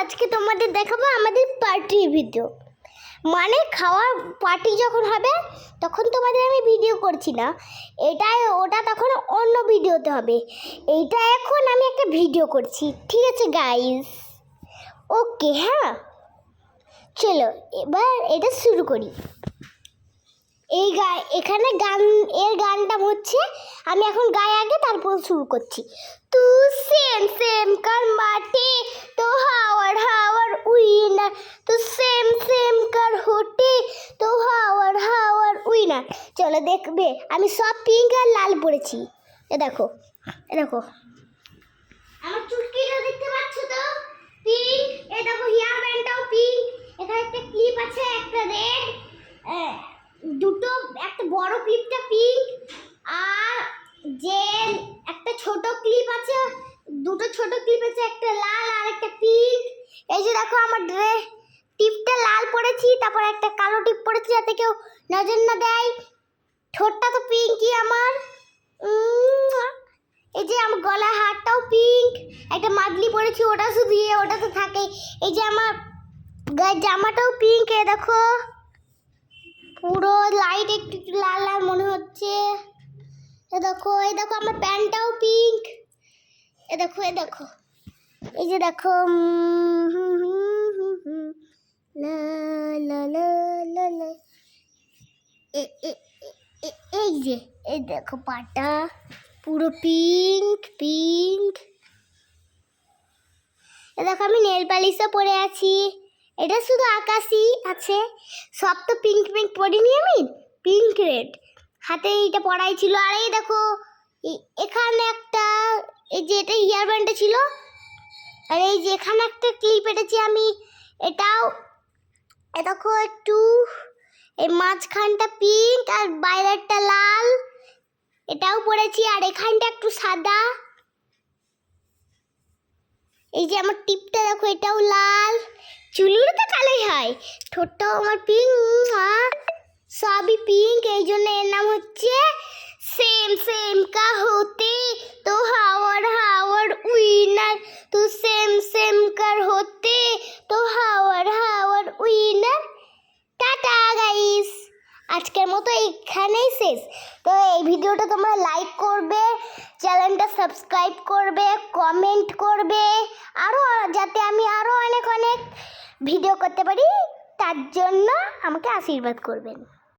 আজকে তোমাদের দেখাবো আমাদের পার্টি ভিডিও। মানে খাওয়ার পার্টি যখন হবে তখন তোমাদের আমি ভিডিও করছি না, ওটা তখন অন্য ভিডিওতে হবে। এইটা এখন আমি একটা ভিডিও করছি, ঠিক আছে গাইস? ওকে, হ্যাঁ চলো এবার এটা শুরু করি। এখানে গানটা হচ্ছে, আমি এখন গাই আগে তারপর শুরু করছি। তু সেম সেম কার মাঠে তো হাওয়ার হাওয়ার উইনার, তো সেম সেম কার হোটে তো হাওয়ার হাওয়ার উইনার। চলো দেখবে আমি সব পিঙ্ক আর লাল পরেছি। এ দেখো আমার চুটকিটা দেখতে পাচ্ছ তো, পিঙ্ক। এ দেখো হেয়ার ব্যান্ডটাও পিঙ্ক। এখানে একটা ক্লিপ আছে, একটা রেড, দুটো, একটা বড় ক্লিপটা পিঙ্ক, আর যে একটা ছোট ক্লিপ আছে, দুটো ছোট ক্লিপ আছে, একটা লাল আর একটা পিঙ্ক। এই যে দেখো আমার টিপটা লাল পড়েছি, তারপর একটা কালো টিপ পড়েছি যাতে কেউ নজর না দেয়। ঠোঁটটা তো পিঙ্কই আমার। এই যে আমার গলার হারটাও পিঙ্ক, একটা মাদলি পরেছি, ওটা শুধু ওটা তো থাকে। এই যে আমার গায়ের জামাটাও পিঙ্ক। এ দেখো পুরো লাইট একটু একটু লাল লাল মনে হচ্ছে। এই দেখো আমার প্যান্টটাও পিঙ্ক। এ দেখো এই যে দেখো লা লা লা লা লা। এই দেখো পাটা পুরো পিঙ্ক। এ দেখো আমি নেল পালিশও পরে আছি, এটা শুধু আকাশি আছে, সব তো পিঙ্ক পরিনি আমি, পিঙ্ক রেড হাতে এইটা পরাই ছিল। আর এই দেখো এখানে একটা, এই যে এটা ইয়ার ব্যান্ডটা ছিল, আর এই যে এখানে একটা ক্লিপ এঁটেছি আমি, এটাও এ দেখো একটু, এই মাঝখানটা পিঙ্ক আর বাইরেরটা লাল, এটাও পরেছি। আর এখানটা একটু সাদা। এই যে আমার টিপটা দেখো, এটাও লাল। চুলগুলো তো কালোই হয়, ঠোঁটটাও আমার পিঙ্ক, সবই পিঙ্ক। এই জন্য এর নাম হচ্ছে সেম সেম কা হোতে তো হাওয়ার হাওয়ার উইনার, তো সেম সেম কার হোতে তো হাওয়ার হাওয়ার উইনার। টাটা গাইস, আজকের মতো এখানেই শেষ। তো এই ভিডিওটা তোমরা লাইক করবে, চ্যানেলটা সাবস্ক্রাইব করবে, কমেন্ট করবে, আরও যাতে আমি আরও অনেক ভিডিও করতে পারি, তার জন্য আমাকে আশীর্বাদ করবেন।